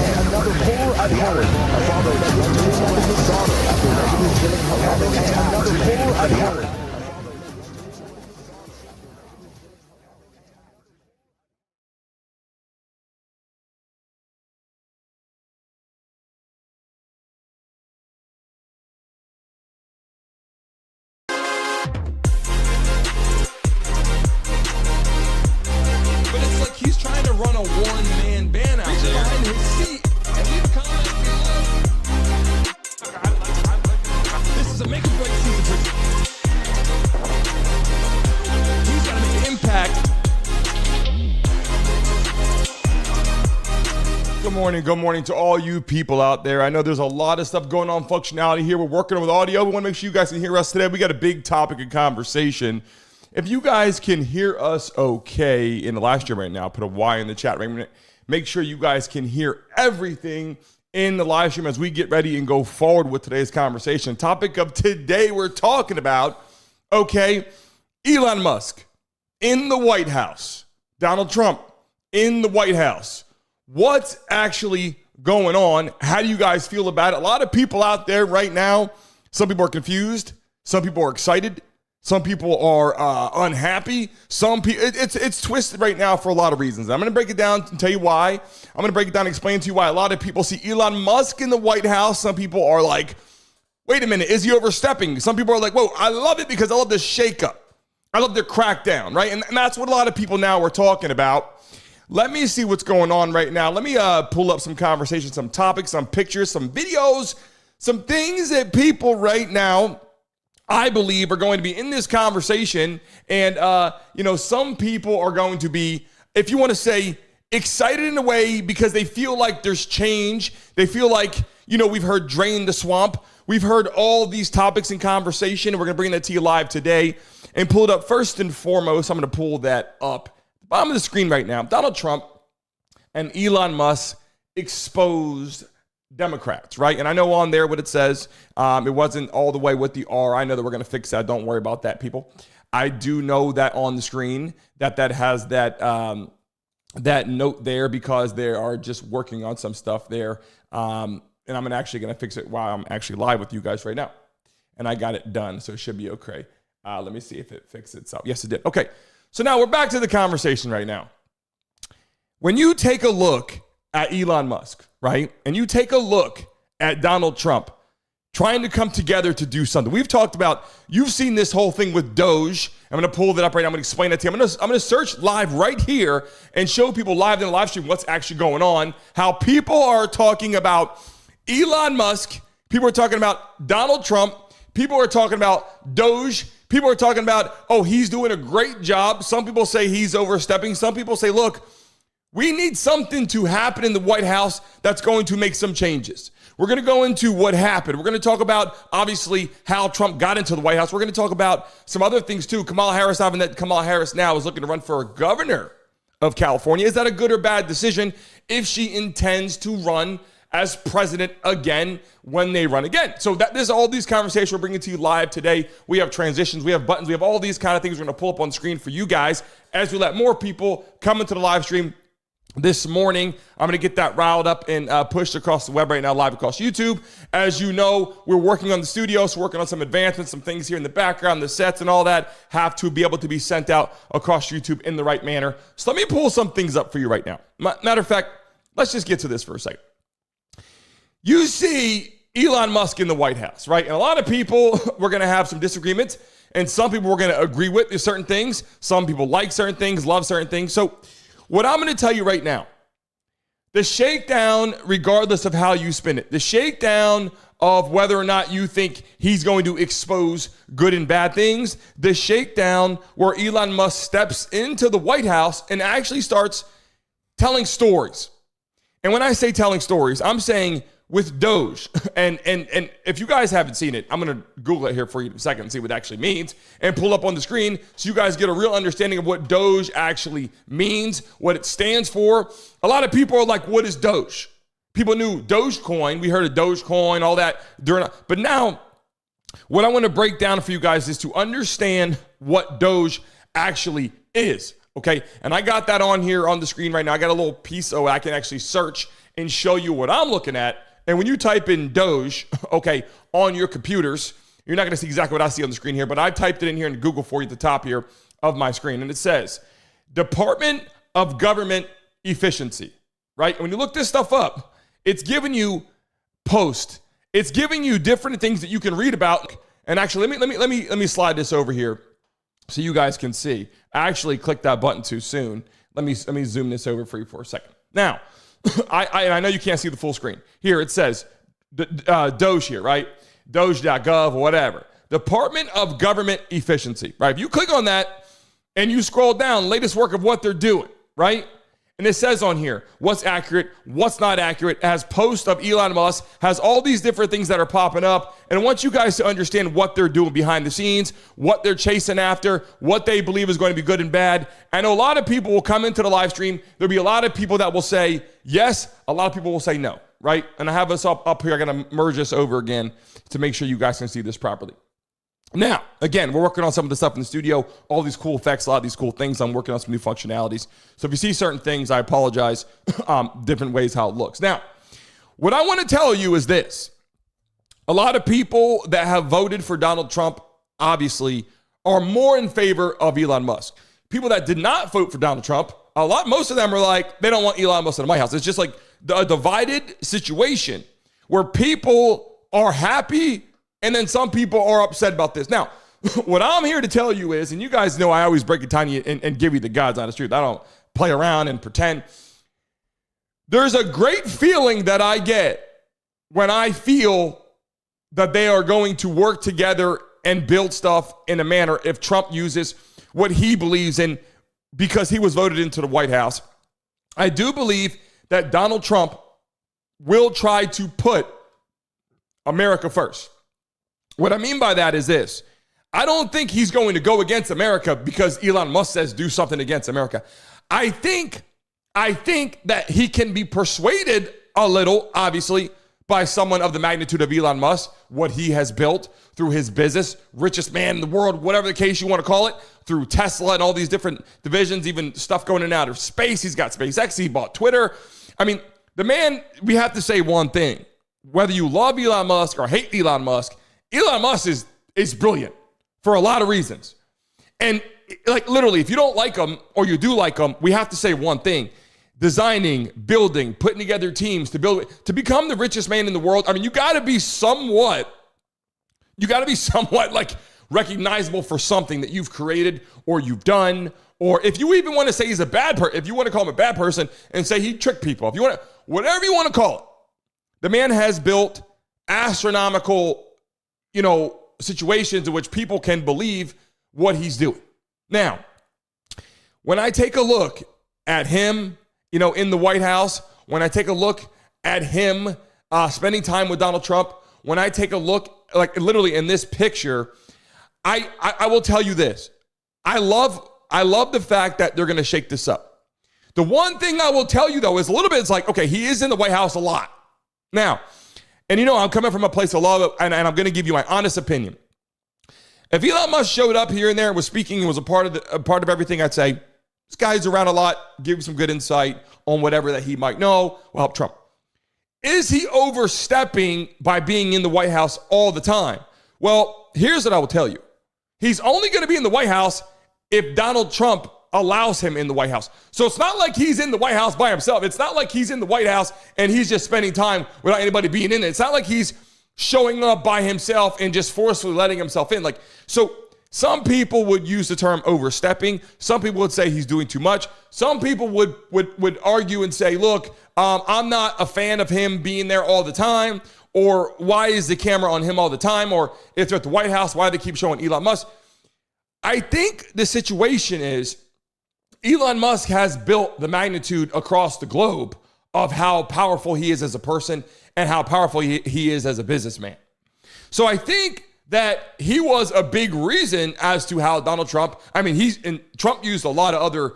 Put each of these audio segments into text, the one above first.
Another poll I've heard. A father allegedly kidnapping his daughter after allegedly killing her mother. Another poll I've heard. But it's like he's trying to run a one-man band out there. Behind his seat. And leave comments below. This is a make or break season for he's got to make an impact. Good morning to all you people out there. I know there's a lot of stuff going on functionality here. We're working with audio. We want to make sure you guys can hear us today. We got a big topic of conversation. If you guys can hear us okay in the live stream right now, put a Y in the chat right. Make sure you guys can hear everything in the live stream as we get ready and go forward with today's conversation. Topic of today we're talking about, okay, Elon Musk in the White House, Donald Trump in the White House. What's actually going on? How do you guys feel about it? A lot of people out there right now, some people are confused, some people are excited. Some people are unhappy. Some people, it's twisted right now for a lot of reasons. I'm going to break it down and tell you why. I'm going to break it down and explain to you why a lot of people see Elon Musk in the White House. Some people are like, wait a minute, is he overstepping? Some people are like, whoa, I love it because I love the shakeup. I love the crackdown, right? And that's what a lot of people now are talking about. Let me see what's going on right now. Let me pull up some conversations, some topics, some pictures, some videos, some things that people right now I believe are going to be in this conversation. And, some people are going to be, if you want to say, excited in a way because they feel like there's change. They feel like, we've heard drain the swamp. We've heard all these topics in conversation. And we're going to bring that to you live today and pull it up first and foremost. I'm going to pull that up at the bottom of the screen right now. Donald Trump and Elon Musk exposed Democrats, right? And I know on there what it says. It wasn't all the way with the R. I know that we're going to fix that. Don't worry about that, people. I do know that on the screen that has that note there because they are just working on some stuff there. And I'm actually going to fix it while I'm actually live with you guys right now. And I got it done, so it should be okay. Let me see if it fixed itself. Yes, it did. Okay. So now we're back to the conversation right now. When you take a look at Elon Musk, right? And you take a look at Donald Trump trying to come together to do something. We've talked about, you've seen this whole thing with DOGE. I'm going to pull that up right now. I'm going to explain that to you. I'm going to search live right here and show people live in the live stream what's actually going on, how people are talking about Elon Musk. People are talking about Donald Trump. People are talking about DOGE. People are talking about, oh, he's doing a great job. Some people say he's overstepping. Some people say, look, we need something to happen in the White House that's going to make some changes. We're going to go into what happened. We're going to talk about, obviously, how Trump got into the White House. We're going to talk about some other things, too. Kamala Harris, having that Kamala Harris now is looking to run for governor of California. Is that a good or bad decision if she intends to run as president again when they run again? So there's all these conversations we're bringing to you live today. We have transitions, we have buttons, we have all these kind of things we're going to pull up on the screen for you guys as we let more people come into the live stream. This morning, I'm going to get that riled up and pushed across the web right now, live across YouTube. As you know, we're working on the studio, so working on some advancements, some things here in the background, the sets and all that have to be able to be sent out across YouTube in the right manner. So let me pull some things up for you right now. Matter of fact, let's just get to this for a second. You see Elon Musk in the White House, right? And a lot of people, we're going to have some disagreements, and some people we're going to agree with certain things. Some people like certain things, love certain things. So what I'm going to tell you right now, the shakedown, regardless of how you spin it, the shakedown of whether or not you think he's going to expose good and bad things, the shakedown where Elon Musk steps into the White House and actually starts telling stories. And when I say telling stories, I'm saying with DOGE. And if you guys haven't seen it, I'm going to Google it here for you in a second and see what it actually means and pull up on the screen so you guys get a real understanding of what DOGE actually means, what it stands for. A lot of people are like, what is DOGE? People knew Dogecoin. We heard of Dogecoin, all that. But now what I want to break down for you guys is to understand what DOGE actually is. Okay. And I got that on here on the screen right now. I got a little piece so I can actually search and show you what I'm looking at. And when you type in DOGE, okay, on your computers, you're not going to see exactly what I see on the screen here, but I typed it in here in Google for you at the top here of my screen. And it says Department of Government Efficiency, right? And when you look this stuff up, it's giving you post. It's giving you different things that you can read about. And actually, let me slide this over here so you guys can see. I actually clicked that button too soon. Let me zoom this over for you for a second. Now, I know you can't see the full screen. Here it says DOGE here, right? Doge.gov or whatever. Department of Government Efficiency, right? If you click on that and you scroll down, latest work of what they're doing, right? And it says on here what's accurate, what's not accurate. It has posts of Elon Musk, has all these different things that are popping up. And I want you guys to understand what they're doing behind the scenes, what they're chasing after, what they believe is going to be good and bad. I know a lot of people will come into the live stream. There'll be a lot of people that will say yes. A lot of people will say no, right? And I have this up here. I'm going to merge this over again to make sure you guys can see this properly. Now, again, we're working on some of the stuff in the studio, all these cool effects, a lot of these cool things. I'm working on some new functionalities. So if you see certain things, I apologize, different ways how it looks. Now, what I want to tell you is this. A lot of people that have voted for Donald Trump, obviously, are more in favor of Elon Musk. People that did not vote for Donald Trump, most of them are like, they don't want Elon Musk in the White House. It's just like a divided situation where people are happy and then some people are upset about this. Now, what I'm here to tell you is, and you guys know I always break it down and give you the God's honest truth. I don't play around and pretend. There's a great feeling that I get when I feel that they are going to work together and build stuff in a manner if Trump uses what he believes in because he was voted into the White House. I do believe that Donald Trump will try to put America first. What I mean by that is this. I don't think he's going to go against America because Elon Musk says do something against America. I think that he can be persuaded a little, obviously, by someone of the magnitude of Elon Musk, what he has built through his business, richest man in the world, whatever the case you want to call it, through Tesla and all these different divisions, even stuff going in and out of space. He's got SpaceX, he bought Twitter. I mean, the man, we have to say one thing. Whether you love Elon Musk or hate Elon Musk is brilliant for a lot of reasons. And like literally, if you don't like him or you do like him, we have to say one thing. Designing, building, putting together teams to become the richest man in the world. I mean, you got to be somewhat like recognizable for something that you've created or you've done. Or if you even want to say he's a bad person, if you want to call him a bad person and say he tricked people, if you want to, whatever you want to call it, the man has built astronomical, situations in which people can believe what he's doing. Now, when I take a look at him, in the White House, when I take a look at him spending time with Donald Trump, when I take a look, like literally in this picture, I will tell you this. I love the fact that they're going to shake this up. The one thing I will tell you, though, is a little bit, it's like, okay, he is in the White House a lot. Now, and I'm coming from a place of love, and I'm going to give you my honest opinion. If Elon Musk showed up here and there and was speaking and was a part of everything, I'd say, this guy's around a lot, give you some good insight on whatever that he might know, will help Trump. Is he overstepping by being in the White House all the time? Well, here's what I will tell you. He's only going to be in the White House if Donald Trump allows him in the White House. So it's not like he's in the White House by himself. It's not like he's in the White House and he's just spending time without anybody being in it. It's not like he's showing up by himself and just forcefully letting himself in. So some people would use the term overstepping. Some people would say he's doing too much. Some people would argue and say, look, I'm not a fan of him being there all the time, or why is the camera on him all the time, or if they're at the White House, why do they keep showing Elon Musk? I think the situation is Elon Musk has built the magnitude across the globe of how powerful he is as a person and how powerful he is as a businessman. So I think that he was a big reason as to how Donald Trump, Trump used a lot of other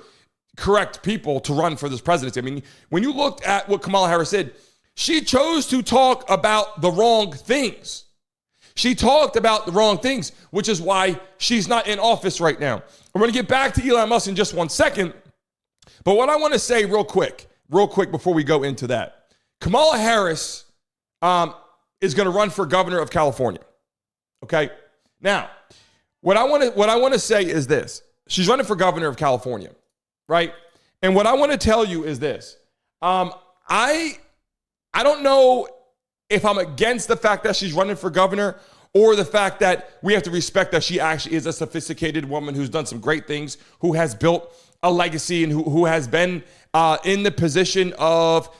correct people to run for this presidency. I mean, when you looked at what Kamala Harris said, she chose to talk about the wrong things. She talked about the wrong things, which is why she's not in office right now. We're going to get back to Elon Musk in just 1 second. But what I want to say real quick before we go into that, Kamala Harris is going to run for governor of California. Okay. Now, what I want to say is this: she's running for governor of California, right? And what I want to tell you is this: I don't know if I'm against the fact that she's running for governor, or the fact that we have to respect that she actually is a sophisticated woman who's done some great things, who has built a legacy, and who has been in the position of,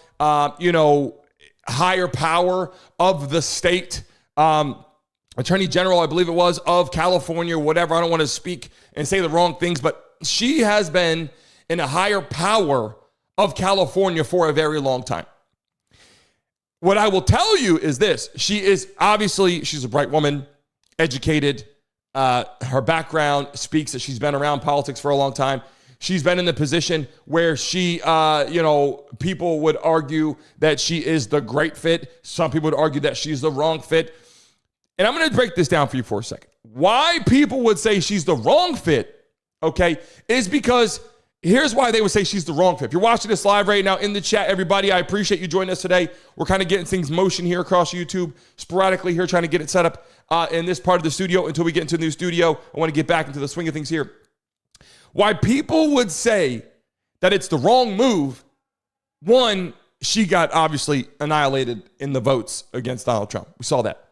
higher power of the state, Attorney General, I believe it was, of California, whatever. I don't want to speak and say the wrong things, but she has been in a higher power of California for a very long time. What I will tell you is this: she's a bright woman, educated. Her background speaks that she's been around politics for a long time. She's been in the position where she, people would argue that she is the great fit. Some people would argue that she's the wrong fit. And I'm going to break this down for you for a second. Why people would say she's the wrong fit, okay, is because here's why they would say she's the wrong fit. If you're watching this live right now in the chat, everybody, I appreciate you joining us today. We're kind of getting things motion here across YouTube, sporadically here, trying to get it set up in this part of the studio until we get into the new studio. I want to get back into the swing of things here. Why people would say that it's the wrong move: one, she got obviously annihilated in the votes against Donald Trump. We saw that.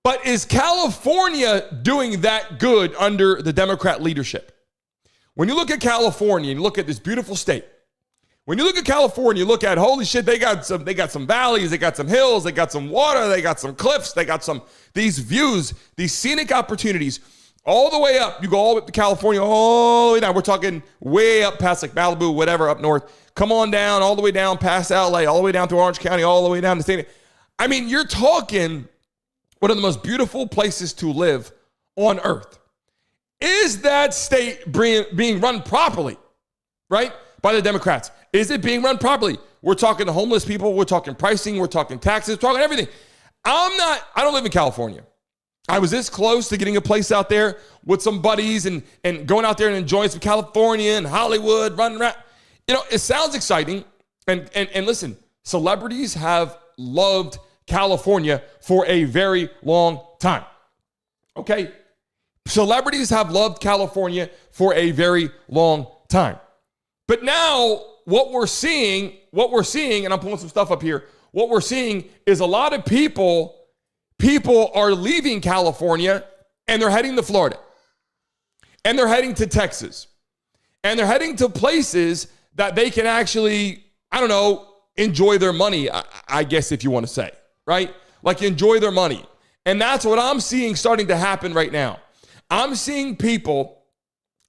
But is California doing that good under the Democrat leadership? When you look at California and you look at this beautiful state, when you look at California, you look at, holy shit, they got some valleys, they got some hills, they got some water, they got some cliffs, they got these views, these scenic opportunities all the way up. You go all the way up to California, all the way down. We're talking way up past like Malibu, whatever, up north. Come on down, all the way down past LA, all the way down through Orange County, all the way down to San Diego. I mean, you're talking one of the most beautiful places to live on earth. Is that state being run properly, right, by the Democrats? Is it being run properly? We're talking to homeless people. We're talking pricing. We're talking taxes. We're talking everything. I don't live in California. I was this close to getting a place out there with some buddies and going out there and enjoying some California and Hollywood, running around. It sounds exciting. And listen, celebrities have loved California for a very long time. Okay? Celebrities have loved California for a very long time. But now what we're seeing, and I'm pulling some stuff up here, what we're seeing is a lot of people are leaving California and they're heading to Florida. And they're heading to Texas. And they're heading to places that they can actually, enjoy their money, I guess, if you want to say, right? Like enjoy their money. And that's what I'm seeing starting to happen right now. I'm seeing people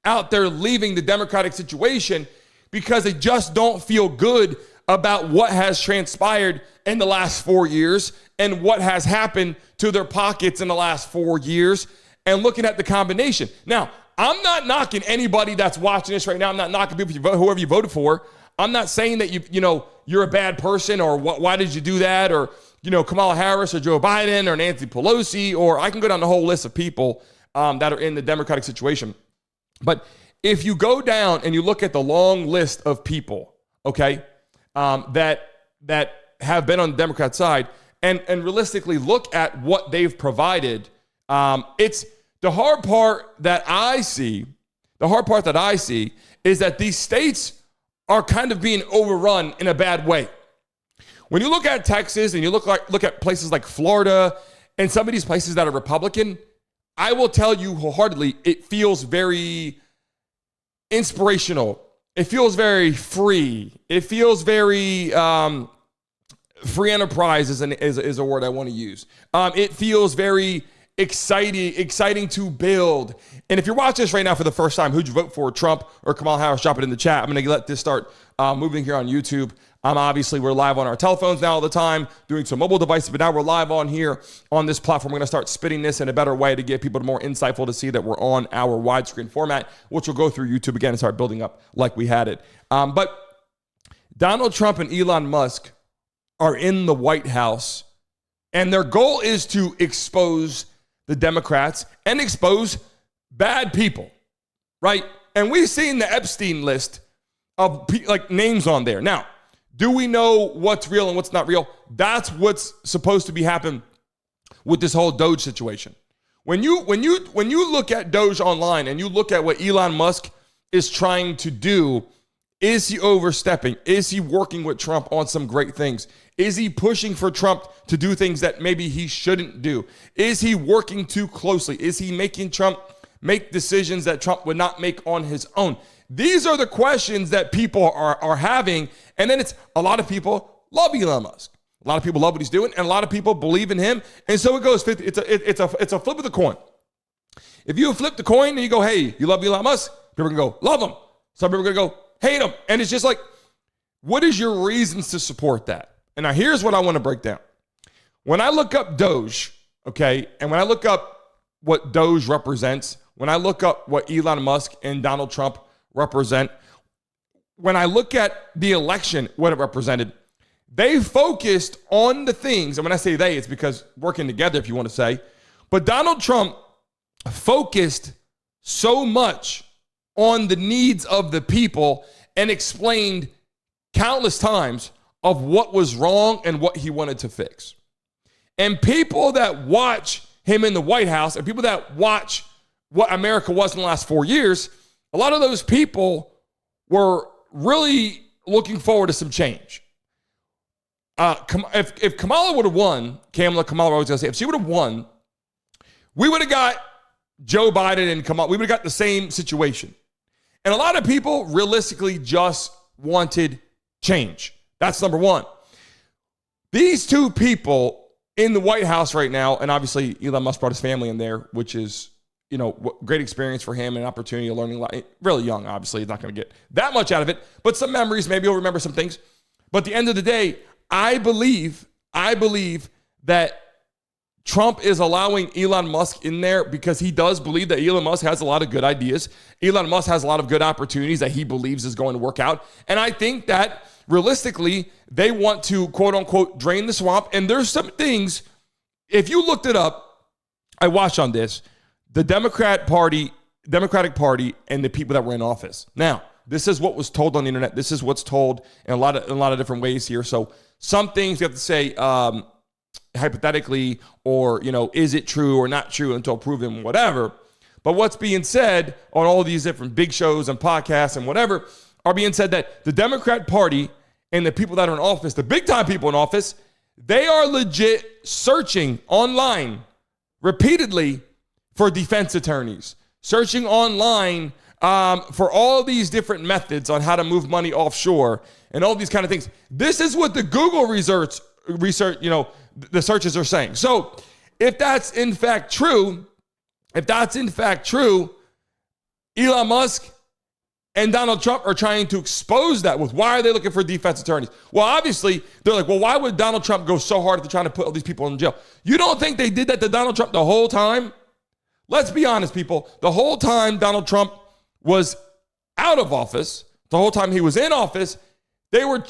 out there leaving the Democratic situation because they just don't feel good about what has transpired in the last 4 years and what has happened to their pockets in the last 4 years, and looking at the combination. Now, I'm not knocking anybody that's watching this right now. I'm not knocking people, whoever you voted for. I'm not saying that you're a bad person, or why did you do that, or Kamala Harris or Joe Biden or Nancy Pelosi, or I can go down the whole list of people that are in the Democratic situation. But if you go down and you look at the long list of people, okay, that have been on the Democrat side, and realistically look at what they've provided, it's the hard part that I see. The hard part that I see is that these states are kind of being overrun in a bad way. When you look at Texas and you look at places like Florida and some of these places that are Republican, I will tell you wholeheartedly, it feels very inspirational. It feels very free. It feels very free enterprise is a word I want to use. It feels very exciting to build. And if you're watching this right now for the first time, who'd you vote for, Trump or Kamala Harris? Drop it in the chat. I'm going to let this start moving here on YouTube. Obviously, we're live on our telephones now all the time, doing some mobile devices, but now we're live on here on this platform. We're going to start spitting this in a better way to get people more insightful to see that we're on our widescreen format, which will go through YouTube again and start building up like we had it. But Donald Trump and Elon Musk are in the White House, and their goal is to expose the Democrats and expose bad people, right? And we've seen the Epstein list of like names on there. Now, Do we know what's real and what's not real? That's what's supposed to be happening with this whole DOGE situation. When you look at DOGE online and you look at what Elon Musk is trying to do, is he overstepping? Is he working with Trump on some great things? Is he pushing for Trump to do things that maybe he shouldn't do? Is he working too closely? Is he making Trump make decisions that Trump would not make on his own? These are the questions that people are having. And then it's a lot of people love Elon Musk. A lot of people love what he's doing, and a lot of people believe in him. And so it goes 50. It's a flip of the coin. If you flip the coin and you go, hey, you love Elon Musk, people are going to go, love him. Some people are going to go, hate him. And it's just like, what is your reasons to support that? And now here's what I want to break down. When I look up DOGE, okay, and when I look up what DOGE represents, when I look up what Elon Musk and Donald Trump represent, when I look at the election, what it represented, they focused on the things, and when I say they, it's because working together, if you want to say, but Donald Trump focused so much on the needs of the people and explained countless times of what was wrong and what he wanted to fix. And people that watch him in the White House and people that watch what America was in the last 4 years, a lot of those people were really looking forward to some change. If Kamala would have won, Kamala, I was going to say, if she would have won, we would have got Joe Biden and Kamala. We would have got the same situation. And a lot of people realistically just wanted change. That's number one. These two people in the White House right now, and obviously Elon Musk brought his family in there, which is, great experience for him and opportunity of learning a lot. Really young, obviously. He's not going to get that much out of it, but some memories, maybe he'll remember some things. But at the end of the day, I believe that Trump is allowing Elon Musk in there because he does believe that Elon Musk has a lot of good ideas. Elon Musk has a lot of good opportunities that he believes is going to work out. And I think that realistically, they want to, quote unquote, drain the swamp. And there's some things, if you looked it up, I watched on this, the Democratic Party and the people that were in office. Now, this is what was told on the internet. This is what's told in a lot of different ways here. So some things you have to say hypothetically, or, is it true or not true until proven, whatever. But what's being said on all these different big shows and podcasts and whatever are being said that the Democrat Party and the people that are in office, the big time people in office, they are legit searching online repeatedly for defense attorneys, searching online for all these different methods on how to move money offshore and all these kind of things. This is what the Google research, the searches are saying. So if that's in fact true, Elon Musk and Donald Trump are trying to expose that with why are they looking for defense attorneys? Well, obviously, they're like, well, why would Donald Trump go so hard at trying to put all these people in jail? You don't think they did that to Donald Trump the whole time? Let's be honest, people. The whole time Donald Trump was out of office, the whole time he was in office, they were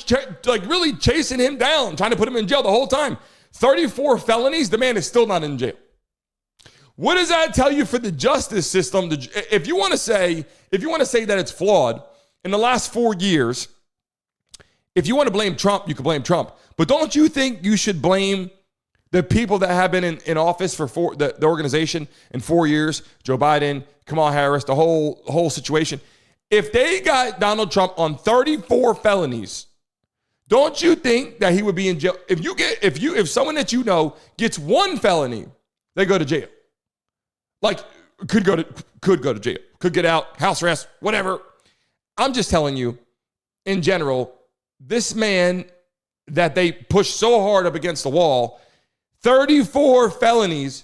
really chasing him down, trying to put him in jail the whole time. 34 felonies, the man is still not in jail. What does that tell you for the justice system? If you want to say that it's flawed, in the last 4 years, if you want to blame Trump, you can blame Trump. But don't you think you should blame the people that have been in office for the organization in 4 years, Joe Biden, Kamala Harris, the whole situation? If they got Donald Trump on 34 felonies, don't you think that he would be in jail? If someone that you know gets one felony, they go to jail. Like could go to jail, could get out, house arrest, whatever. I'm just telling you, in general, this man that they pushed so hard up against the wall, 34 felonies,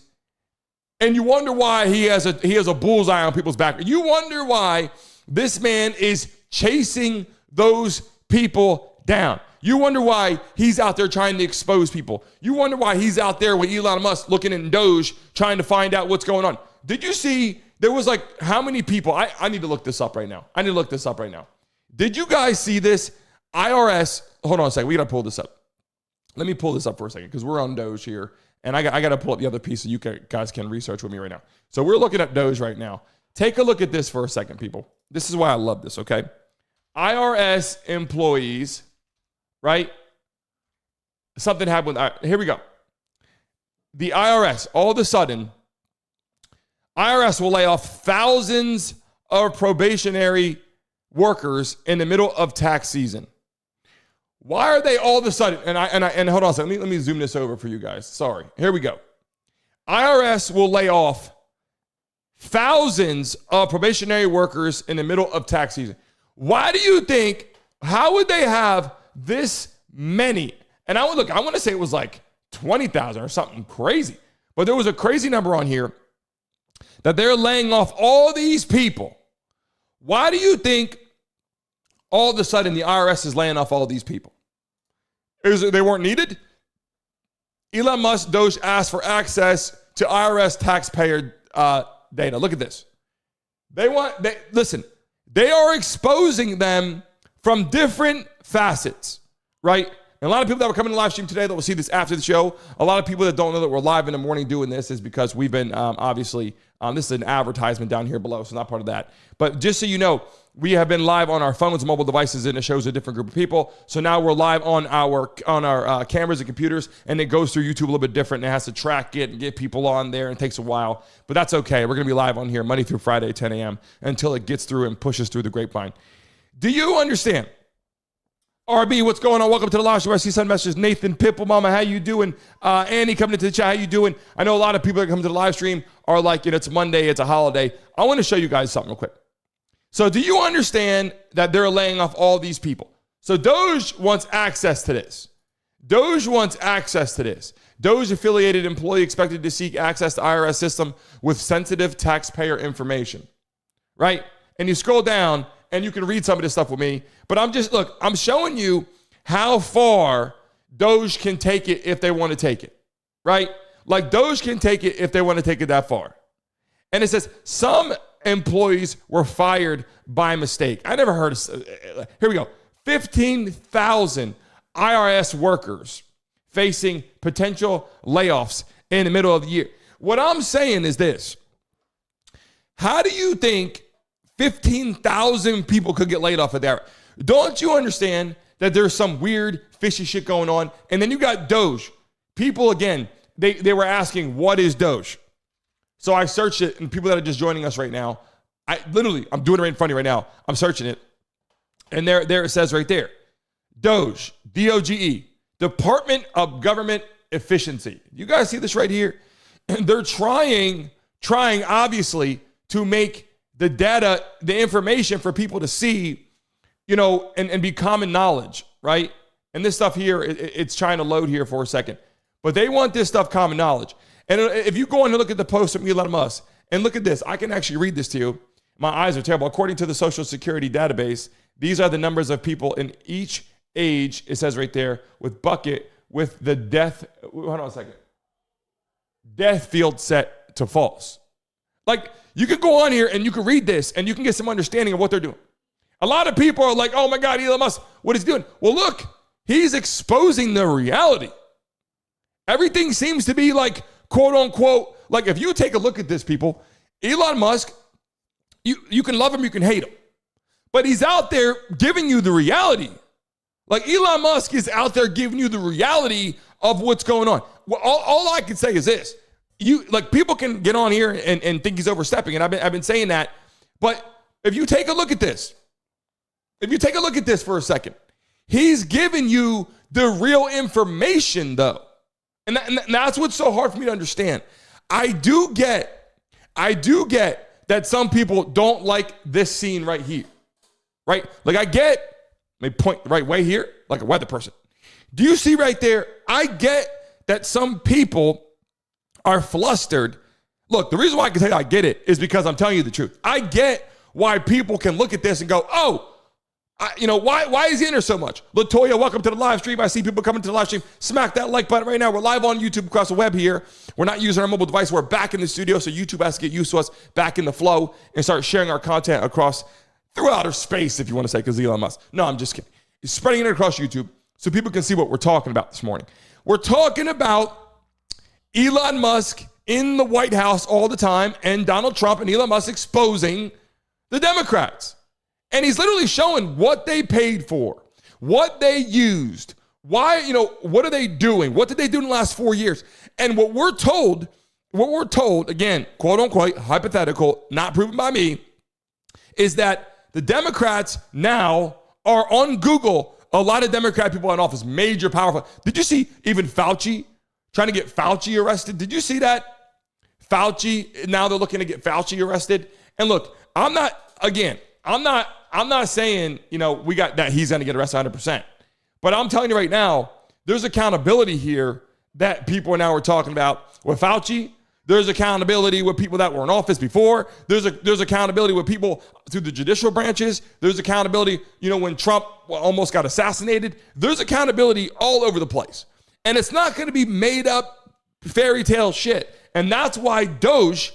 and you wonder why he has a bullseye on people's back. You wonder why this man is chasing those people down. You wonder why he's out there trying to expose people. You wonder why he's out there with Elon Musk looking in DOGE trying to find out what's going on. Did you see there was how many people? I need to look this up right now. Did you guys see this? IRS, hold on a second. We got to pull this up. Let me pull this up for a second because we're on DOGE here. And I got to pull up the other piece so you guys can research with me right now. So we're looking at DOGE right now. Take a look at this for a second, people. This is why I love this, okay? IRS employees right? Something happened. Here we go. The IRS, all of a sudden, IRS will lay off thousands of probationary workers in the middle of tax season. Why are they all of a sudden? And hold on a second. Let me zoom this over for you guys. Sorry. Here we go. IRS will lay off thousands of probationary workers in the middle of tax season. Why do you think? How would they have this many? And I want to say it was like 20,000 or something crazy. But there was a crazy number on here that they're laying off all these people. Why do you think all of a sudden the IRS is laying off all these people? Is it they weren't needed? Elon Musk, DOGE asked for access to IRS taxpayer data. Look at this. They are exposing them from different facets, right? And a lot of people that were coming to the live stream today that will see this after the show, a lot of people that don't know that we're live in the morning doing this is because we've been obviously, this is an advertisement down here below, so not part of that. But just so you know, we have been live on our phones, mobile devices, and it shows a different group of people. So now we're live on our cameras and computers, and it goes through YouTube a little bit different, and it has to track it and get people on there, and it takes a while. But that's okay. We're going to be live on here Monday through Friday, 10 a.m., until it gets through and pushes through the grapevine. Do you understand? RB, what's going on? Welcome to the live show. I see some messages. Nathan, Pipple, Mama, how you doing? Annie coming into the chat, how you doing? I know a lot of people that come to the live stream are like, it's Monday, it's a holiday. I want to show you guys something real quick. So do you understand that they're laying off all these people? So DOGE wants access to this. DOGE affiliated employee expected to seek access to IRS system with sensitive taxpayer information, right? And you scroll down and you can read some of this stuff with me, but I'm showing you how far DOGE can take it if they want to take it, right? Like DOGE can take it if they want to take it that far. And it says some employees were fired by mistake. I never heard of, here we go. 15,000 IRS workers facing potential layoffs in the middle of the year. What I'm saying is this. How do you think 15,000 people could get laid off of that? Don't you understand that there's some weird fishy shit going on? And then you got DOGE. People, again, they were asking, what is DOGE? So I searched it, and people that are just joining us right now, I'm doing it right in front of you right now. I'm searching it. And there it says right there, DOGE, DOGE, Department of Government Efficiency. You guys see this right here? And they're trying obviously to make the data, the information for people to see, and be common knowledge, right? And this stuff here, it's trying to load here for a second. But they want this stuff common knowledge. And if you go and look at the post from Elon Musk, and look at this, I can actually read this to you. My eyes are terrible. According to the Social Security database, these are the numbers of people in each age, it says right there, with bucket, with the death field set to false. Like, you can go on here and you can read this and you can get some understanding of what they're doing. A lot of people are like, oh my God, Elon Musk, what he's doing? Well, look, he's exposing the reality. Everything seems to be like, quote unquote, like if you take a look at this, people, Elon Musk, you can love him, you can hate him, but he's out there giving you the reality. Like Elon Musk is out there giving you the reality of what's going on. Well, all I can say is this. People can get on here and think he's overstepping, and I've been saying that. But if you take a look at this, for a second, he's giving you the real information, though. And that's what's so hard for me to understand. I do get that some people don't like this scene right here, right? Like let me point the right way here, like a weather person. Do you see right there? I get that some people are flustered. Look, the reason why I can tell you I get it is because I'm telling you the truth. I get why people can look at this and go, why is he in there so much? Latoya, welcome to the live stream. I see people coming to the live stream. Smack that like button right now. We're live on YouTube across the web here. We're not using our mobile device. We're back in the studio, so YouTube has to get used to us back in the flow and start sharing our content through outer space, if you want to say, because Elon Musk. No, I'm just kidding. He's spreading it across YouTube so people can see what we're talking about this morning. We're talking about Elon Musk in the White House all the time and Donald Trump and Elon Musk exposing the Democrats. And he's literally showing what they paid for, what they used, why, what are they doing? What did they do in the last 4 years? And what we're told, again, quote unquote, hypothetical, not proven by me, is that the Democrats now are on Google. A lot of Democrat people in office, major, powerful. Did you see even Fauci trying to get Fauci arrested? Did you see that? Fauci, now they're looking to get Fauci arrested. And look, I'm not saying, we got that he's going to get arrested 100%. But I'm telling you right now, there's accountability here that people now are talking about with Fauci. There's accountability with people that were in office before. There's accountability with people through the judicial branches. There's accountability, when Trump almost got assassinated. There's accountability all over the place. And it's not going to be made up fairy tale shit. And that's why DOGE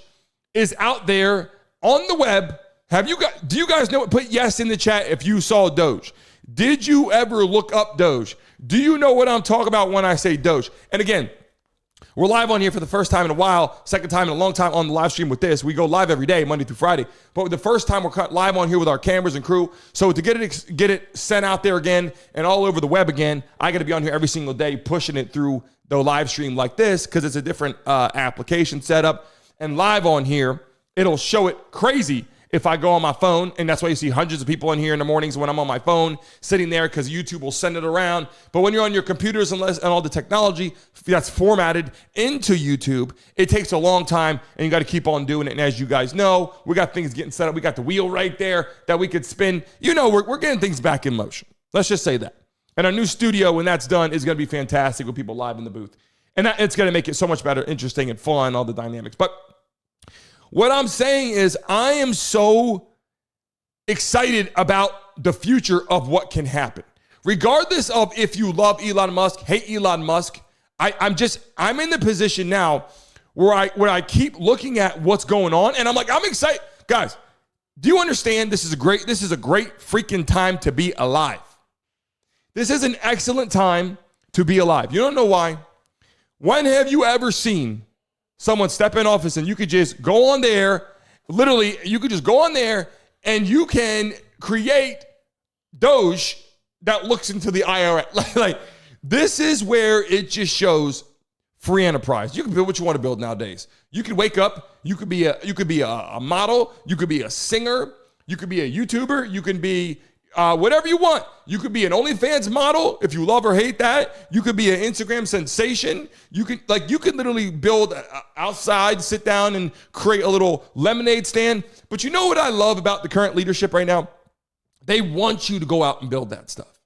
is out there on the web. Do you guys know? Put yes in the chat if you saw DOGE. Did you ever look up DOGE? Do you know what I'm talking about when I say DOGE? And again, we're live on here for the first time in a while, second time in a long time on the live stream with this. We go live every day, Monday through Friday. But the first time we're live on here with our cameras and crew. So to get it sent out there again and all over the web again, I got to be on here every single day pushing it through the live stream like this because it's a different application setup. And live on here, it'll show it crazy if I go on my phone, and that's why you see hundreds of people in here in the mornings when I'm on my phone sitting there because YouTube will send it around. But when you're on your computers and all the technology that's formatted into YouTube, it takes a long time, and you got to keep on doing it. And as you guys know, we got things getting set up. We got the wheel right there that we could spin. We're getting things back in motion. Let's just say that. And our new studio, when that's done, is going to be fantastic with people live in the booth. And it's going to make it so much better, interesting, and fun, all the dynamics. But what I'm saying is I am so excited about the future of what can happen. Regardless of if you love Elon Musk, hate Elon Musk, I'm in the position now where I keep looking at what's going on and I'm like, I'm excited. Guys, do you understand this is a great freaking time to be alive. This is an excellent time to be alive. You don't know why? When have you ever seen someone step in office and you could just go on there, literally, you could just go on there and you can create DOGE that looks into the IRS. Like this is where it just shows free enterprise. You can build what you want to build nowadays. You could wake up, you could be a model, you could be a singer, you could be a YouTuber, you can be whatever you want. You could be an OnlyFans model if you love or hate that. You could be an Instagram sensation. You could literally build outside, sit down and create a little lemonade stand. But you know what I love about the current leadership right now? They want you to go out and build that stuff.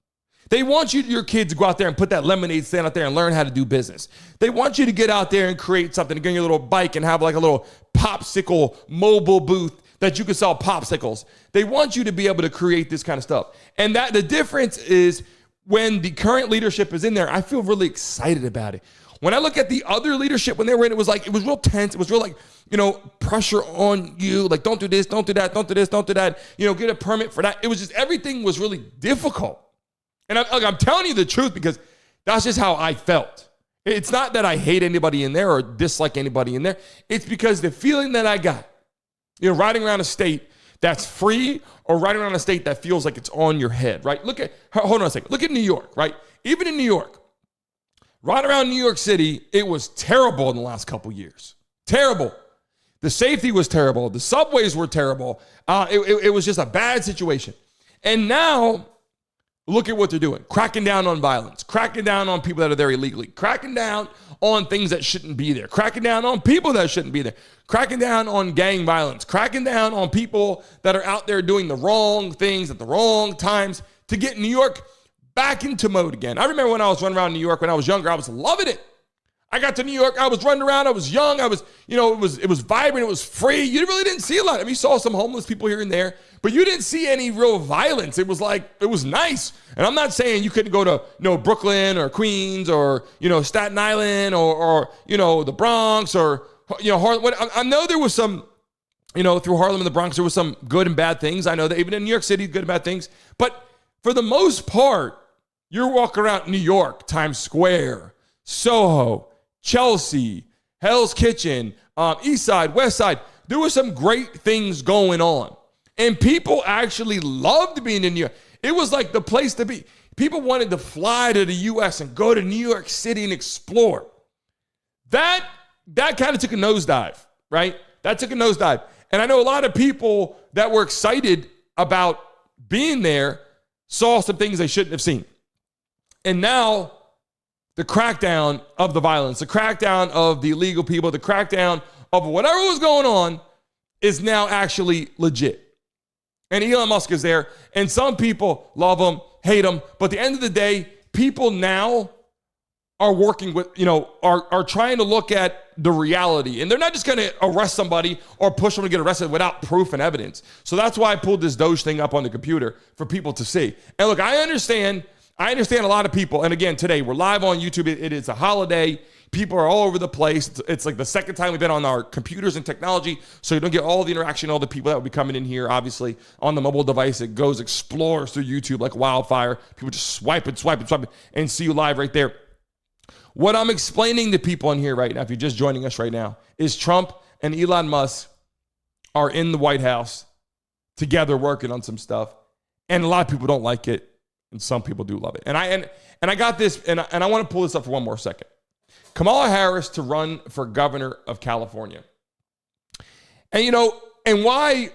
They want your kids to go out there and put that lemonade stand out there and learn how to do business. They want you to get out there and create something, to get your little bike and have like a little popsicle mobile booth that you can sell popsicles. They want you to be able to create this kind of stuff. And that the difference is when the current leadership is in there, I feel really excited about it. When I look at the other leadership, when they were in, it was real tense. It was real pressure on you. Like, don't do this, don't do that, don't do this, don't do that. Get a permit for that. It was just, everything was really difficult. And I'm telling you the truth because that's just how I felt. It's not that I hate anybody in there or dislike anybody in there. It's because the feeling that I got, riding around a state that's free or riding around a state that feels like it's on your head, right? Hold on a second. Look at New York, right? Even in New York, right around New York City, it was terrible in the last couple years. Terrible. The safety was terrible. The subways were terrible. It was just a bad situation. And now, look at what they're doing. Cracking down on violence. Cracking down on people that are there illegally. Cracking down on things that shouldn't be there. Cracking down on people that shouldn't be there. Cracking down on gang violence. Cracking down on people that are out there doing the wrong things at the wrong times to get New York back into mode again. I remember when I was running around New York when I was younger, I was loving it. I got to New York, I was running around, I was young, it was vibrant, it was free. You really didn't see a lot. I mean, you saw some homeless people here and there, but you didn't see any real violence. It was nice. And I'm not saying you couldn't go to Brooklyn or Queens or Staten Island or the Bronx or Harlem. I know there was some, through Harlem and the Bronx, there was some good and bad things. I know that even in New York City, good and bad things. But for the most part, you're walking around New York, Times Square, Soho, Chelsea, Hell's Kitchen, East Side, West Side. There were some great things going on. And people actually loved being in New York. It was like the place to be. People wanted to fly to the U.S. and go to New York City and explore. That kind of took a nosedive, right? That took a nosedive. And I know a lot of people that were excited about being there saw some things they shouldn't have seen. And now the crackdown of the violence, the crackdown of the illegal people, the crackdown of whatever was going on is now actually legit. And Elon Musk is there. And some people love him, hate him. But at the end of the day, people now are working with, are trying to look at the reality. And they're not just going to arrest somebody or push them to get arrested without proof and evidence. So that's why I pulled this DOGE thing up on the computer for people to see. And look, I understand a lot of people. And again, today we're live on YouTube. It is a holiday. People are all over the place. It's like the second time we've been on our computers and technology. So you don't get all the interaction, all the people that will be coming in here, obviously, on the mobile device. It goes, explores through YouTube like wildfire. People just swipe it, and see you live right there. What I'm explaining to people in here right now, if you're just joining us right now, is Trump and Elon Musk are in the White House together working on some stuff. And a lot of people don't like it, and some people do love it. And I got this, and I want to pull this up for one more second. Kamala Harris to run for governor of California. And, and why,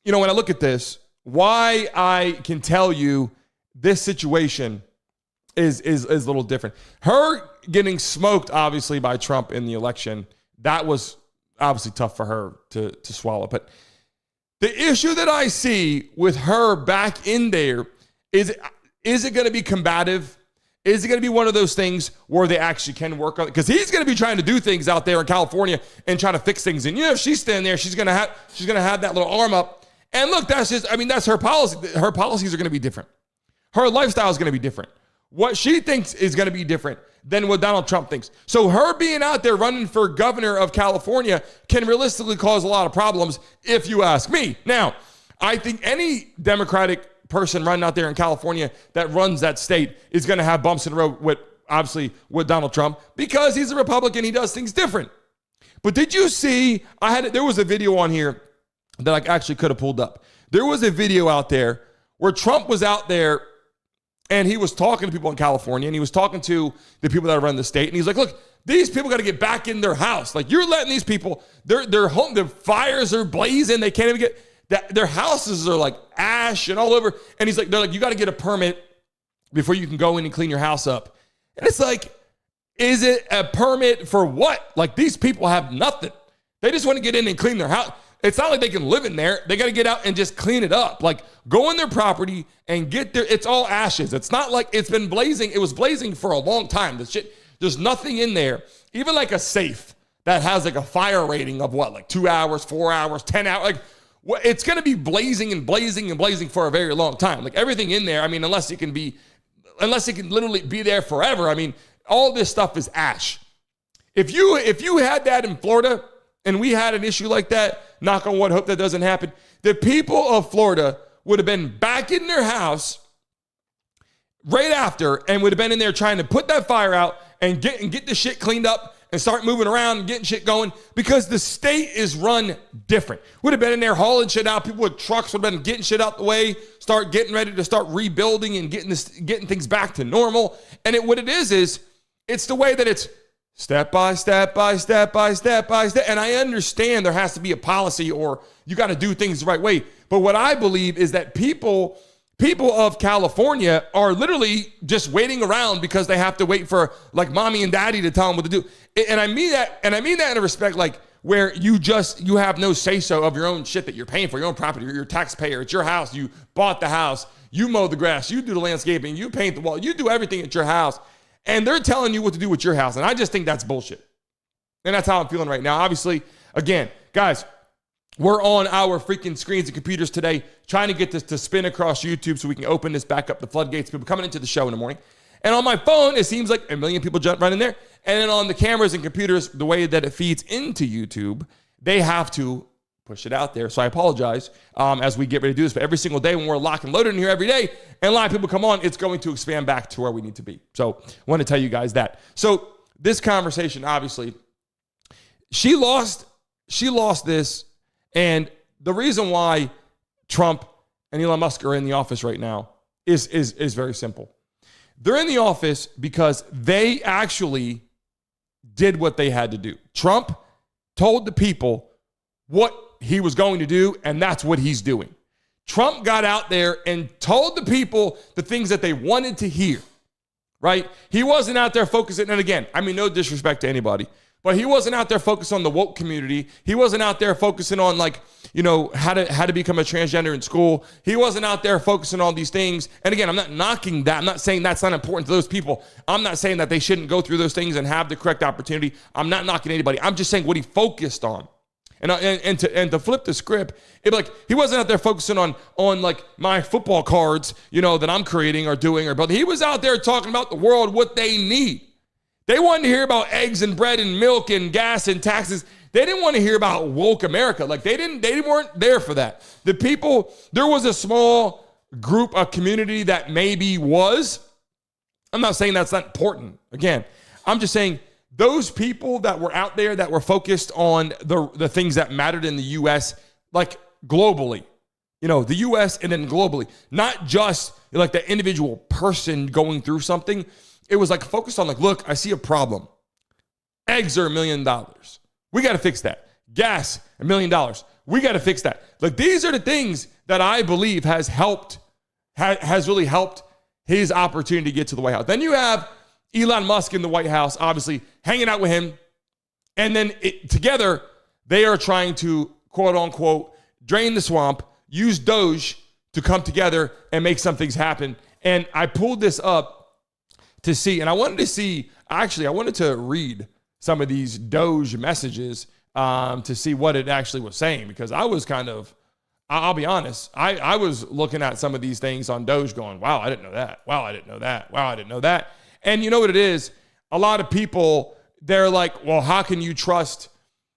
when I look at this, why I can tell you this situation is a little different. Her getting smoked, obviously, by Trump in the election, that was obviously tough for her to swallow. But the issue that I see with her back in there is it going to be combative? Is it going to be one of those things where they actually can work on it? Because he's going to be trying to do things out there in California and trying to fix things. And if she's standing there, she's going to have that little arm up. And look, that's her policy. Her policies are going to be different. Her lifestyle is going to be different. What she thinks is going to be different than what Donald Trump thinks. So her being out there running for governor of California can realistically cause a lot of problems, if you ask me. Now, I think any Democratic person running out there in California that runs that state is going to have bumps in the road with Donald Trump because he's a Republican. He does things different. But did you see, there was a video on here that I actually could have pulled up. There was a video out there where Trump was out there and he was talking to people in California, and he was talking to the people that run the state. And he's like, look, these people got to get back in their house. Like, you're letting these people, their home, their fires are blazing. They can't even get, their houses are like ash and all over. And they're like, you got to get a permit before you can go in and clean your house up. And it's like, is it a permit for what? Like, these people have nothing. They just want to get in and clean their house. It's not like they can live in there. They got to get out and just clean it up. Like, go on their property and get there. It's all ashes. It's not like it's been blazing. It was blazing for a long time. The shit, there's nothing in there. Even like a safe that has like a fire rating of what, like 2 hours, 4 hours, 10 hours. Like, it's going to be blazing and blazing and blazing for a very long time. Like, everything in there, I mean, unless it can literally be there forever. I mean, all this stuff is ash. If you had that in Florida, and we had an issue like that, knock on wood, hope that doesn't happen, the people of Florida would have been back in their house right after and would have been in there trying to put that fire out and get the shit cleaned up and start moving around and getting shit going because the state is run different. Would have been in there hauling shit out. People with trucks would have been getting shit out the way, start getting ready to start rebuilding and getting things back to normal. And what it is it's the way that it's step by step by step by step by step. And I understand there has to be a policy or you got to do things the right way. But what I believe is that people of California are literally just waiting around because they have to wait for like mommy and daddy to tell them what to do. And I mean that in a respect like where you have no say-so of your own shit that you're paying for, your own property, you're a taxpayer, it's your house, you bought the house, you mow the grass, you do the landscaping, you paint the wall, you do everything at your house. And they're telling you what to do with your house. And I just think that's bullshit. And that's how I'm feeling right now. Obviously, again, guys, we're on our freaking screens and computers today trying to get this to spin across YouTube so we can open this back up, the floodgates, people coming into the show in the morning. And on my phone, it seems like a million people jump right in there. And then on the cameras and computers, the way that it feeds into YouTube, they have to push it out there. So I apologize as we get ready to do this. But every single day when we're locked and loaded in here every day and a lot of people come on, it's going to expand back to where we need to be. So I want to tell you guys that. So this conversation, obviously, she lost this. And the reason why Trump and Elon Musk are in the office right now is very simple. They're in the office because they actually did what they had to do. Trump told the people what he was going to do, and that's what he's doing. Trump got out there and told the people the things that they wanted to hear, right? He wasn't out there focusing, and again, I mean, no disrespect to anybody, but he wasn't out there focused on the woke community. He wasn't out there focusing on, like, you know, how to become a transgender in school. He wasn't out there focusing on these things. And again, I'm not knocking that. I'm not saying that's not important to those people. I'm not saying that they shouldn't go through those things and have the correct opportunity. I'm not knocking anybody. I'm just saying what he focused on. And to flip the script, he wasn't out there focusing on like my football cards, you know, that I'm creating or doing, but he was out there talking about the world, what they need. They wanted to hear about eggs and bread and milk and gas and taxes. They didn't want to hear about woke America. Like they weren't there for that. The people, there was a small group, a community that maybe was. I'm not saying that's not important. Again, I'm just saying those people that were out there that were focused on the things that mattered in the U.S., like globally, you know, the U.S. and then globally, not just like the individual person going through something. It was like focused on like, look, I see a problem. Eggs are $1 million. We got to fix that. Gas, $1 million. We got to fix that. Like these are the things that I believe has really helped his opportunity to get to the White House. Then you have Elon Musk in the White House, obviously hanging out with him. And then together, they are trying to, quote unquote, drain the swamp, use DOGE to come together and make some things happen. And I pulled this up to see, and I wanted to read some of these DOGE messages to see what it actually was saying, because I was I'll be honest, I was looking at some of these things on DOGE going, wow, I didn't know that. Wow, I didn't know that. Wow, I didn't know that. And you know what it is? A lot of people, they're like, well, how can you trust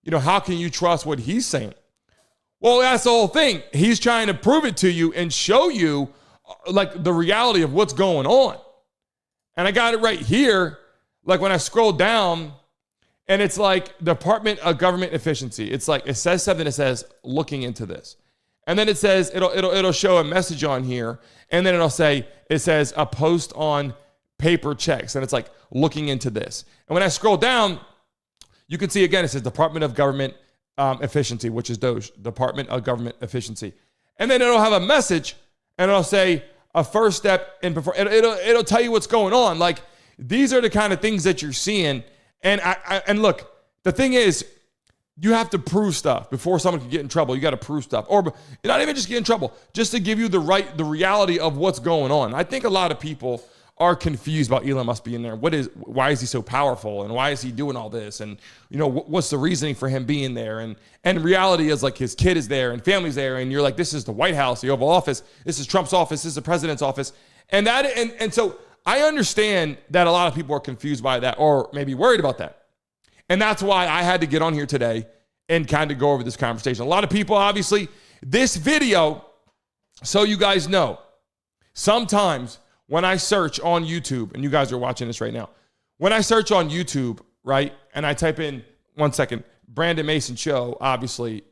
what he's saying? Well, that's the whole thing. He's trying to prove it to you and show you like the reality of what's going on. And I got it right here. Like when I scroll down and it's like Department of Government Efficiency. It's like, it says something that says looking into this. And then it says, it'll show a message on here. And then it says a post on paper checks. And it's like looking into this. And when I scroll down, you can see again, it says Department of Government Efficiency, which is DOGE, Department of Government Efficiency. And then it'll have a message and it'll say a first step in before. It'll tell you what's going on. Like these are the kind of things that you're seeing. And look, the thing is, you have to prove stuff before someone can get in trouble. You got to prove stuff, or not even just get in trouble, just to give you the reality of what's going on. I think a lot of people are confused about Elon Musk being there. Why is he so powerful, and why is he doing all this? And you know, what's the reasoning for him being there? And reality is like his kid is there and family's there, and you're like, this is the White House, the Oval Office. This is Trump's office. This is the president's office. And so I understand that a lot of people are confused by that, or maybe worried about that. And that's why I had to get on here today and kind of go over this conversation. A lot of people, obviously, this video, so you guys know, sometimes when I search on YouTube, and you guys are watching this right now, when I search on YouTube, right, and I type in, one second, Brandon Mason Show, obviously,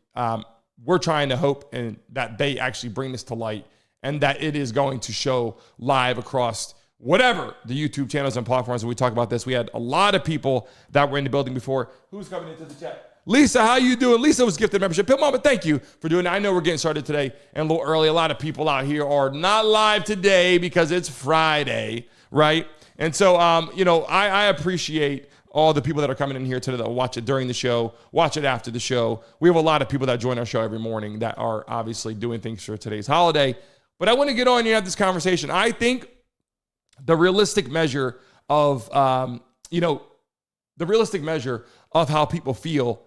we're trying to hope and that they actually bring this to light and that it is going to show live across whatever the YouTube channels and platforms that we talk about this. We had a lot of people that were in the building before. Who's coming into the chat? Lisa, how you doing? Lisa was gifted membership. Pit Mama, thank you for doing that. I know we're getting started today and a little early. A lot of people out here are not live today because it's Friday, right? And so, I appreciate all the people that are coming in here today that watch it during the show, watch it after the show. We have a lot of people that join our show every morning that are obviously doing things for today's holiday. But I want to get on here and have this conversation. I think the realistic measure of, how people feel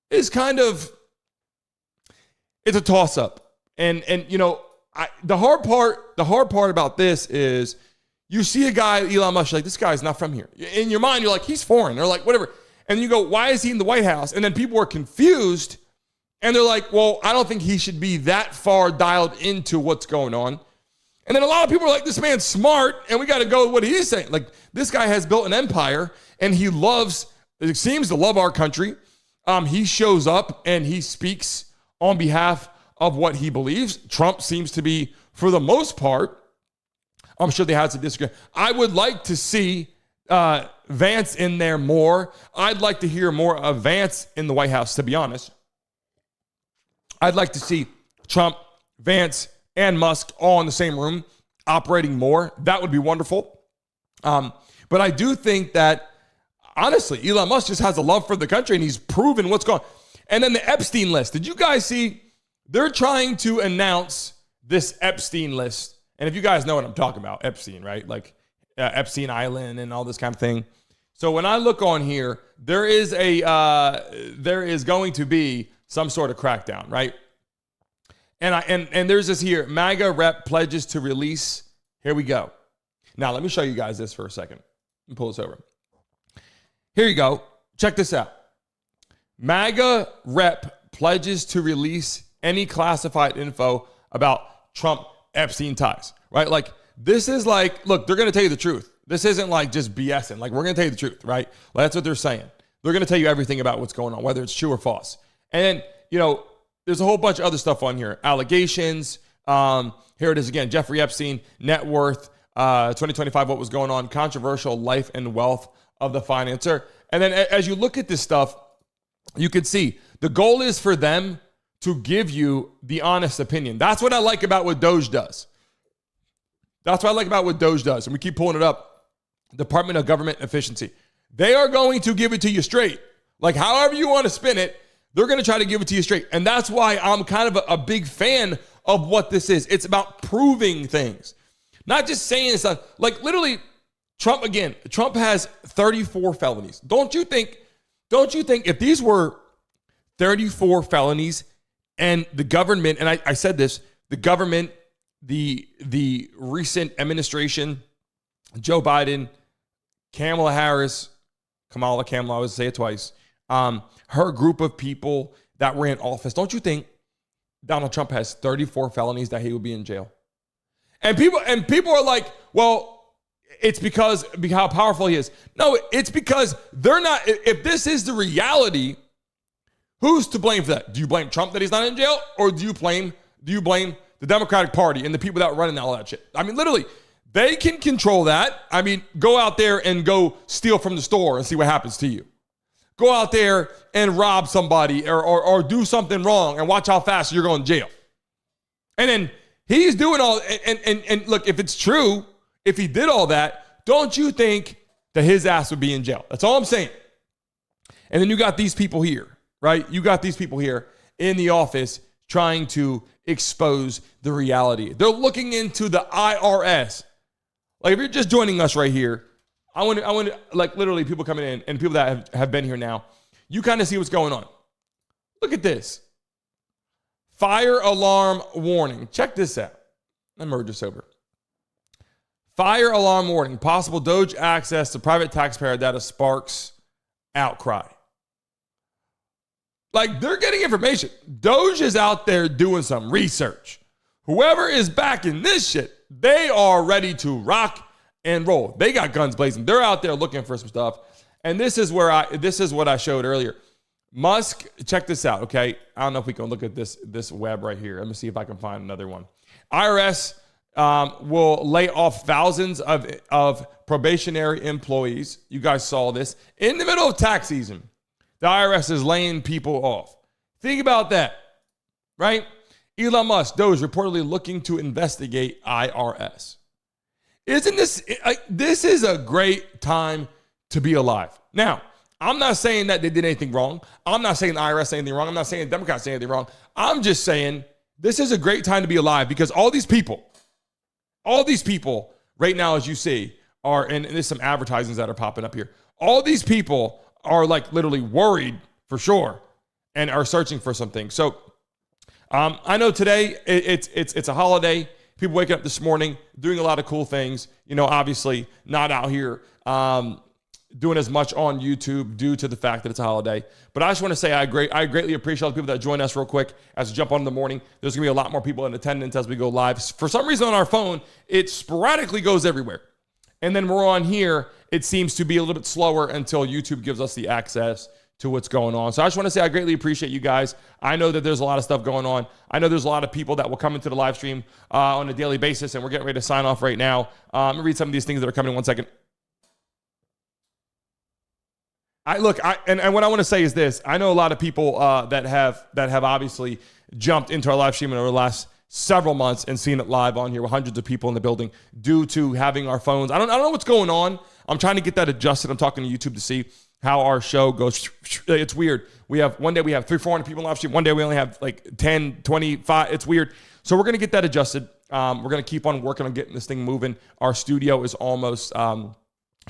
is kind of, it's a toss up. And the hard part about this is you see a guy, Elon Musk, like, this guy's not from here. In your mind, you're like, he's foreign. They're like, whatever. And you go, why is he in the White House? And then people are confused and they're like, well, I don't think he should be that far dialed into what's going on. And then a lot of people are like, this man's smart and we got to go with what he's saying. Like, this guy has built an empire and he seems to love our country. He shows up and he speaks on behalf of what he believes. Trump seems to be, for the most part, I'm sure they had some disagreement. I would like to see Vance in there more. I'd like to hear more of Vance in the White House, to be honest. I'd like to see Trump, Vance, and Musk all in the same room operating more. That would be wonderful. But I do think that, honestly, Elon Musk just has a love for the country, and he's proven what's going on. And then the Epstein list. Did you guys see? They're trying to announce this Epstein list. And if you guys know what I'm talking about, Epstein, right? Like Epstein Island and all this kind of thing. So when I look on here, there is going to be some sort of crackdown, right? And there's this here, MAGA rep pledges to release. Here we go. Now, let me show you guys this for a second. Let me pull this over. Here you go. Check this out. MAGA rep pledges to release any classified info about Trump Epstein ties, right? Like, this is like, look, they're going to tell you the truth. This isn't like just BSing. Like, we're going to tell you the truth, right? Like, that's what they're saying. They're going to tell you everything about what's going on, whether it's true or false. And then, you know, there's a whole bunch of other stuff on here. Allegations. Here it is again. Jeffrey Epstein, net worth, 2025, what was going on, controversial life and wealth of the financer. And then as you look at this stuff, you can see the goal is for them to give you the honest opinion. That's what I like about what DOGE does. That's what I like about what DOGE does. And we keep pulling it up. Department of Government Efficiency. They are going to give it to you straight. Like, however you want to spin it, they're going to try to give it to you straight. And that's why I'm kind of a big fan of what this is. It's about proving things, not just saying stuff. Like, literally, Trump has 34 felonies. Don't you think if these were 34 felonies and the government, and I said this, the government, the recent administration, Joe Biden, Kamala, I always say it twice, her group of people that were in office, don't you think Donald Trump has 34 felonies that he would be in jail? And people are like, well, it's because how powerful he is. No, it's because they're not. If this is the reality, who's to blame for that? Do you blame Trump that he's not in jail, or do you blame the Democratic Party and the people that are running all that shit? I mean, literally, they can control that. I mean, go out there and go steal from the store and see what happens to you. Go out there and rob somebody or do something wrong and watch how fast you're going to jail. And then he's doing all, and look, if it's true, if he did all that, don't you think that his ass would be in jail? That's all I'm saying. And then you got these people here, right? You got these people here in the office trying to expose the reality. They're looking into the IRS. Like, if you're just joining us right here, I want to, like, literally people coming in and people that have been here now, you kind of see what's going on. Look at this. Fire alarm warning. Check this out. Let me merge this over. Fire alarm warning. Possible DOGE access to private taxpayer data sparks outcry. Like, they're getting information. DOGE is out there doing some research. Whoever is backing this shit, they are ready to rock and roll. They got guns blazing. They're out there looking for some stuff. And this is what I showed earlier. Musk, check this out, okay? I don't know if we can look at this web right here. Let me see if I can find another one. IRS will lay off thousands of probationary employees. You guys saw this. In the middle of tax season, the IRS is laying people off. Think about that, right? Elon Musk, DOGE, reportedly looking to investigate IRS. Isn't this is a great time to be alive? Now, I'm not saying that they did anything wrong. I'm not saying the IRS did anything wrong. I'm not saying the Democrats did anything wrong. I'm just saying this is a great time to be alive because all these people right now, as you see, are, and there's some advertisements that are popping up here. All these people are like literally worried for sure and are searching for something. So I know today it's a holiday. People waking up this morning, doing a lot of cool things. You know, obviously not out here doing as much on YouTube due to the fact that it's a holiday. But I just want to say I greatly appreciate all the people that join us real quick as we jump on in the morning. There's going to be a lot more people in attendance as we go live. For some reason on our phone, it sporadically goes everywhere. And then we're on here. It seems to be a little bit slower until YouTube gives us the access to what's going on. So I just want to say I greatly appreciate you guys. I know that there's a lot of stuff going on. I know there's a lot of people that will come into the live stream on a daily basis, and we're getting ready to sign off right now. Let me read some of these things that are coming in 1 second. And what I want to say is this. I know a lot of people that have obviously jumped into our live stream over the last several months and seen it live on here with hundreds of people in the building due to having our phones. I don't know what's going on. I'm trying to get that adjusted. I'm talking to YouTube to see how our show goes. It's weird. One day we have 300-400 people in live stream. One day we only have like 10, 25. It's weird. So we're going to get that adjusted. We're going to keep on working on getting this thing moving. Our studio is almost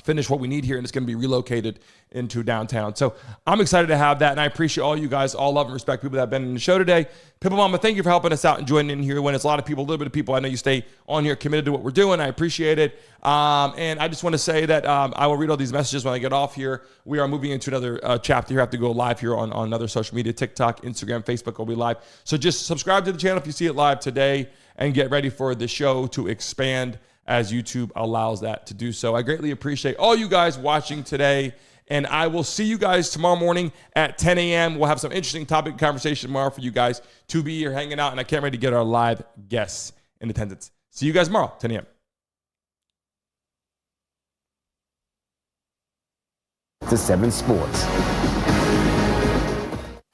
finished what we need here, and it's going to be relocated into downtown. So I'm excited to have that, and I appreciate all you guys, all love and respect people that have been in the show today. Pimple Mama, thank you for helping us out and joining in here when it's a lot of people, a little bit of people. I know you stay on here committed to what we're doing. I appreciate it. And I just want to say that I will read all these messages when I get off here. We are moving into another chapter here. I have to go live here on another social media, TikTok, Instagram, Facebook will be live. So just subscribe to the channel if you see it live today and get ready for the show to expand as YouTube allows that to do so. I greatly appreciate all you guys watching today, and I will see you guys tomorrow morning at 10 a.m. We'll have some interesting topic conversation tomorrow for you guys to be here hanging out, and I can't wait to get our live guests in attendance. See you guys tomorrow, 10 a.m. To 7 Sports.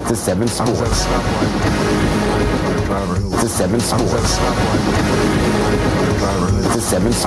To 7 Sports. To 7 Sports. To 7 Sports.